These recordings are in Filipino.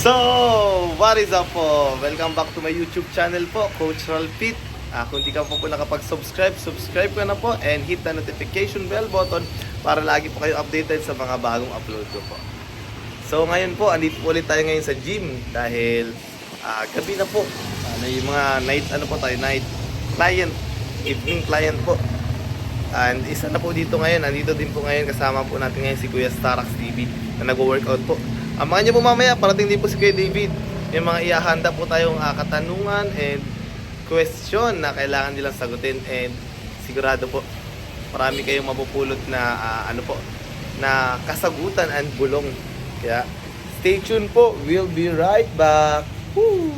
So, what is up po? Welcome back to my YouTube channel po, Coach Ralpit. Kung di ka po nakapag-subscribe, subscribe ka na po and hit the notification bell button para lagi po kayo updated sa mga bagong upload ko po. So, ngayon po, andito po ulit tayo ngayon sa gym dahil gabi na po. Yung mga night client, evening client po. And isa na po dito ngayon, andito din po ngayon kasama po natin ngayon si Kuya Starax TV na nag-workout po. Mga nyo po mamaya, parating din po si Kuya David. May mga ihahanda po tayong katanungan and question na kailangan nilang sagutin, and sigurado po marami kayong mapupulot na na kasagutan and bulong. Kaya stay tuned po, we'll be right back. Woo!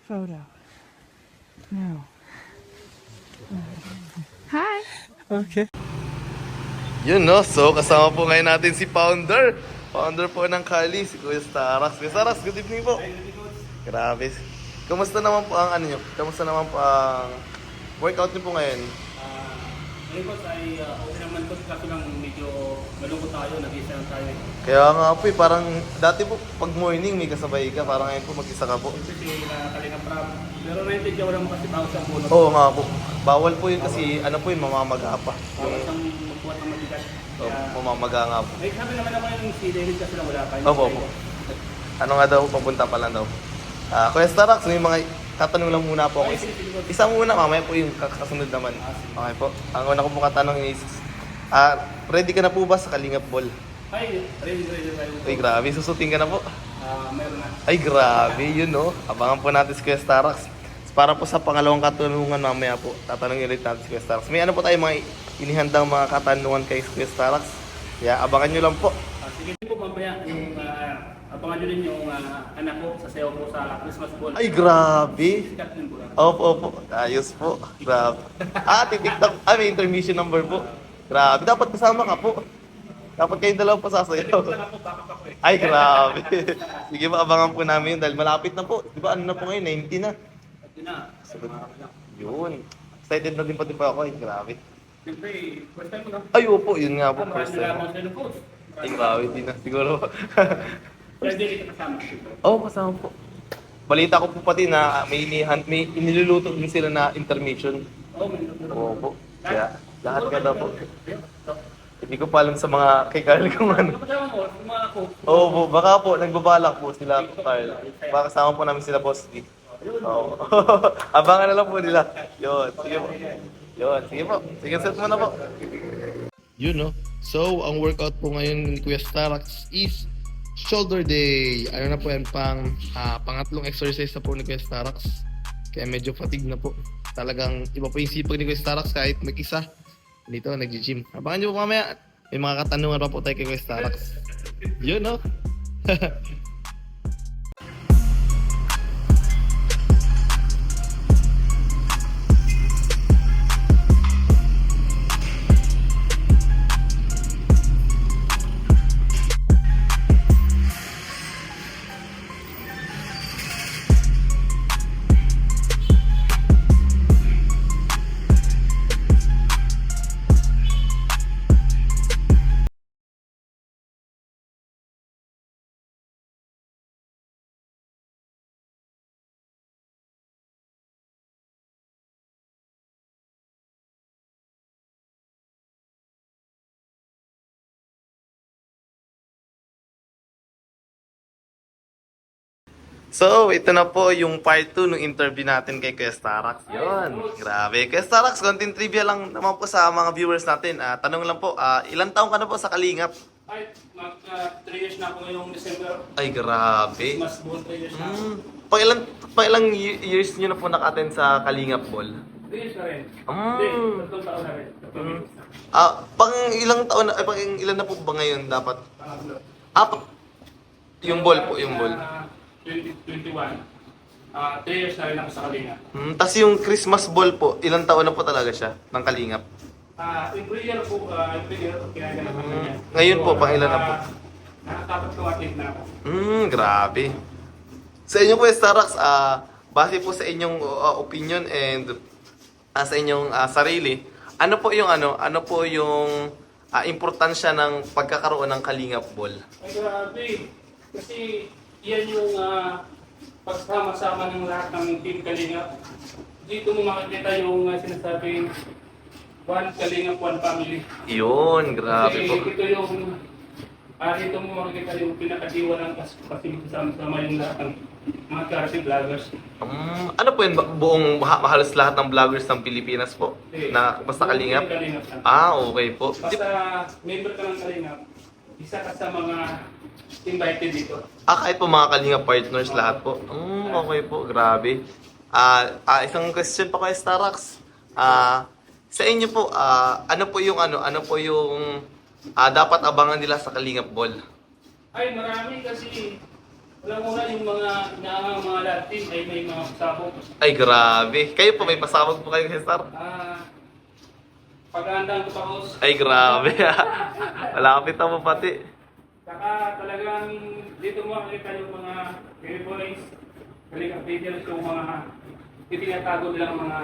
Photo. No. Hi! Okay. Yun no, so kasama po ngayon natin si Founder po ng Kali, si Kuya Starax. Kuya Starax, good evening po. Grabe. Kamusta naman po ang Kamusta naman po ang workout niyo po ngayon? Ngayon po ay okay naman po, kasi lang medyo malungkot tayo, nag-isa lang tayo. Kaya nga po parang dati po pag morning may kasabay ka, parang ngayon po mag-isa ka po. Kasi Kalinga Prab. Pero naintindihan ko lang kasi bawal siyang bunot. Oo nga po. Bawal po yun kasi mamamaga pa. Bawal siyang magbuhat ng matigas. Mamamaga nga po. May sabi naman ako yung si David kasi lang wala pa. Opo. Ano nga daw, papunta pa lang daw. Kuya Starax, may mga tatanong lang muna po ako. Isa muna, mamaya po yung kasunod naman. Okay po. Ang una ko po katanong is, ready ka na po ba sa Kalingap Ball? Ay, ready. Ay, grabe. Susuting ka na po. Meron na. Ay, grabe. Yun, no? Abangan po natin si Kuya Starax. Para po sa pangalawang katanungan mamaya po, tatanungin ulit natin si Kuya Starax. May ano po tayo mga inihandang mga katanungan kay Kuya Starax. Kaya abangan nyo lang po. Sige po mamaya, yung abangan nyo rin yung anak ko sa sayo ko sa Christmas ball. Ay, grabe. Sikat din po. Opo. Ayos po. Grabe. TikTok. May intermission number po. Grabe. Dapat kasama ka po. Dapat kayong dalawa pa sasayaw. Ay, grabe. Sige ba, abangan po namin yun dahil malapit na po. Di ba, ano na po ngayon? 90 na. Yun. Excited na din po ako. Ay, grabe. Siyempre, first time mo na. Ay, opo. Yun nga po. Marami First na time. lang sa'yo ng coach. Ay, grabe. Di na. Siguro. Kaya hindi kita kasama. Oo, kasama po. Balita ko po pati na may iniluluto din sila na intermission. Oo po. Kaya lahat ka daw po. Hindi ko pa alam sa mga kay Carl kung ano. Kapasama mo, yung mga coach. Oo po, baka po, nagbabalak po sila, Carl. Baka kasama po namin sila, Boss D. Oo. Abangan na lang po nila. Yun, sige po. Sige po. Sige, set mo na po. Yun, no? So, ang workout po ngayon ni Kuya Starax is shoulder day. Ano na po yan, pangatlong exercise na po ni Kuya Starax. Kaya medyo fatigue na po. Talagang iba po yung sipag ni Kuya Starax kahit mag-isa. Dito, nag-gym. Abangan nyo po mamaya. May mga katanungan pa po tayo kay Kuya Starax. Yun, no? So, ito na po yung part 2 ng interview natin kay Kuya Starax. Yun, grabe. Kuya Starax, konting trivia lang naman po sa mga viewers natin. Tanong lang po, ilang taong ka na po sa Kalingap? Ay, mag 3 years na ako ngayong December. Ay, grabe. Mas buong 3 years na ako. Pang ilang years nyo na po naka-attend sa Kalingap Ball? 3 years na rin. Ah. Hindi, 3 taon na rin. Pang ilan na po ba ngayon dapat? Yung ball po, yung ball. 2021. 3 years na rin ako sa Kalinga. Tapos yung Christmas ball po, ilang taon na po talaga siya ng Kalingap? Every year po, kinaganap namin yan. Ngayon po, pang ilan na po? nakakatatlong athlete na ako. Grabe. Sa inyo po, Starax, base po sa inyong opinion and sa inyong sarili, ano po yung importansya ng pagkakaroon ng Kalingap Ball? Ay grabe. Kasi yan yung pagsama-sama ng lahat ng Team Kalingap. Dito mo makikita yung sinasabing one Kalingap, one family. Yun, grabe Kasi po. ito yung dito mo makikita yung pinakadiwa ng facility sama-sama yung lahat ng mga charity vloggers. Ano po yun, buong halos lahat ng vloggers ng Pilipinas po? Na basta Kalingap? Kalingap lang. Okay po. Basta member ka ng Kalingap, isa ka sa mga invited dito. Kahit po mga Kalingap partners lahat po? Okay po, grabe. Isang question pa kay Starax. Sa inyo po, ano po yung dapat abangan nila sa Kalingap Ball? Ay, marami kasi wala muna yung mga inaangang mga Latin ay may mga pasabog. Ay, grabe. Kayo po, may pasabog po kayo kay Star? Paghandaan ko pa host. Ay, grabe. Malapit na po pati. Saka talagang dito mo makikita yung mga boys, Kalingap videos, yung mga itinatago nilang mga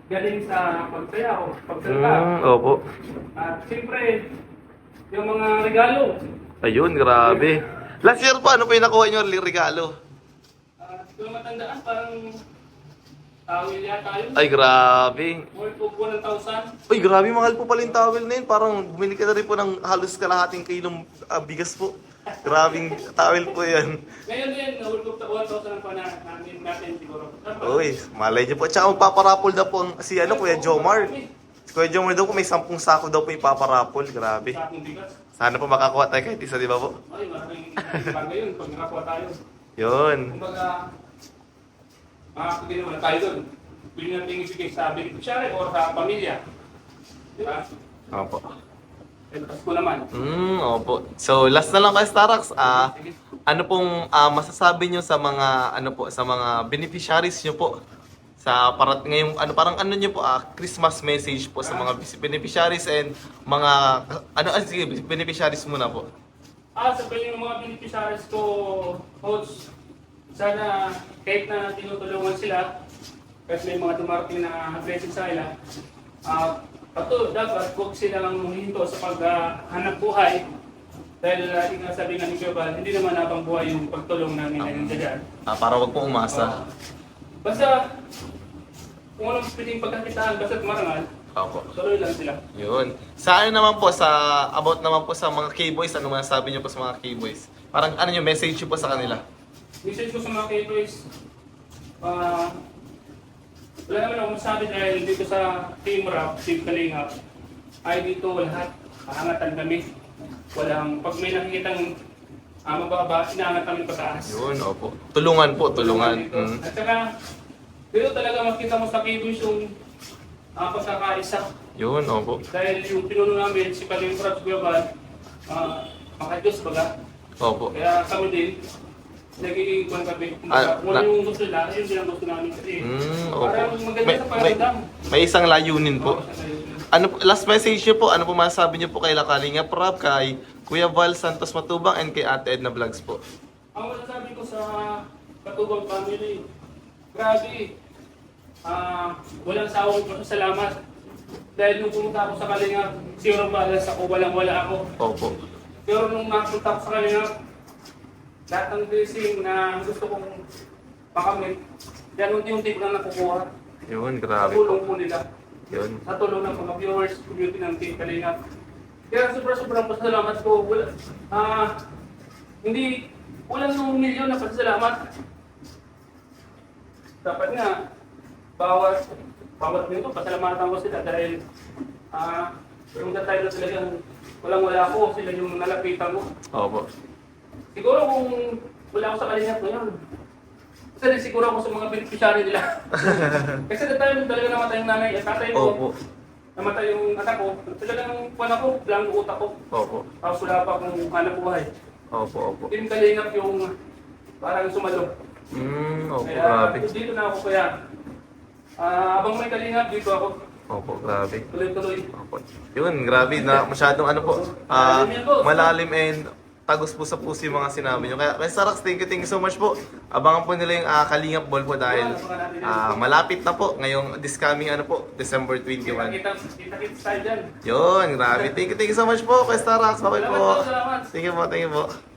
galing sa pagsayaw, pagsalita. Opo. At siyempre, yung mga regalo. Ayun, grabe. Last year po, ano po yung nakuha nyo regalo? Kung matandaan, parang tawil yata yun. Ay, grabe. Worth of 1,000. Uy, grabe, mahal po pala yung towel na yun. Parang bumili ka na rin po ng halos kalahating kilong bigas po. Grabing towel po yan. Ngayon din, worth of 1,000 ang namin natin siguro. Uy, malay niyo po. Tsaka magpaparapol na po Kuya Jomar. Si Kuya Jomar daw po may 10 sako daw po ipaparapol. Grabe. Sa akong bigas. Sana po makakuha tayo kahit isa, di ba po? Ay, maraming bagay yun pag nakakuha tayo. Yun. Kumbaga, makakagin naman tayo doon. Pwede natin ibigay sa beneficiary o sa pamilya. Di ba? Opo. Tapos ko naman. Opo. So, last na lang kay Starax. Sige. Ano pong masasabi nyo sa mga sa mga beneficiaries nyo po? Sa ngayong parang nyo po Christmas message po sa mga beneficiaries and mga sige, beneficiaries muna po. Sa yung mga beneficiaries ko, coach, sana kahit na tinutulungan sila, kasi may mga dumarating na blessing sa kanila, dapat huwag silang huminto sa paghanap buhay. Dahil sabi nga ni Gabal, hindi naman habang buhay yung pagtulong namin na yun dyan. Para wag po umasa. Basta, kung anong pwedeng pagkakitaan, basta marangal, Opo. tuloy lang sila. Yun. Sa naman po, about naman po sa mga K-boys, ano masasabi nyo po sa mga K-boys? Parang yung message nyo po sa kanila? Message ko sa mga K-boys, wala naman akong masabi dahil dito sa Team Rap, Team Kalingap, ay dito lahat, mahangatan kami. Pag may nakikitang mababa, inaangat kami pataas. Yun, opo. Tulungan po, tulungan. At saka, dito talaga makita mo sa K-boys yung pagkakaisa. Yun, opo. Dahil yung pinuno namin, si Kaling Prats Global, makayos baga. Opo. Kaya kami din, nagiging kung kami. Kung ano yung gusto nila, yun din ang gusto namin. Kasi Opo. parang maganda sa pakiramdam. May isang layunin po. Last message niyo po, ano po masasabi niyo po kay Kalingap Rap, kay Kuya Val Santos Matubang, and kay Ate Edna Vlogs po? Ang masasabi ko sa Katubang family, grabe, walang sawang pasasalamat. Dahil nung pumunta ako sa Kalingap, zero balance ako, walang-wala ako. Opo. Pero nung napunta ako sa Kalingap, lahat ng blessing na gusto kong makamit, yan unti-unti ko na nakukuha. Yun, Sa grabe po. tulong po nila. Yun. Sa tulong ng mga viewers, community ng Team Kalingap. Kaya sobrang pasalamat ko. Walang milyon na pasalamat. Dapat nga, bawat nito, pasalamatan ko sila dahil yung tatay na talagang walang-wala ko, sila yung nalapitan ko. Opo. Siguro kung wala ako sa Kalingap ngayon, isa rin siguro ako sa mga beneficiary nila. Kasi tatay talaga namatay yung nanay at tatay ko. Opo. Namatay yung anak ko. Talagang pan ako, blanco utak ko. Opo. Tapos wala pa akong hanap buhay. Opo, opo. Team Kalingap yung parang sumalo. Opo, Kaya grabe. dito na ako kaya. Habang may Kalingap, dito ako. Opo, grabe. Tuloy-tuloy. Opo. Yun, grabe na masyadong po, malalim and tagos po sa puso yung mga sinabi nyo. Kaya Starax, thank you so much po. Abangan po nila yung Kalingap Ball po dahil malapit na po ngayong this coming December 21. Kita tayo dyan. Yun, grabe. Thank you so much po kay Starax. Bye po. Salamat. Thank you po.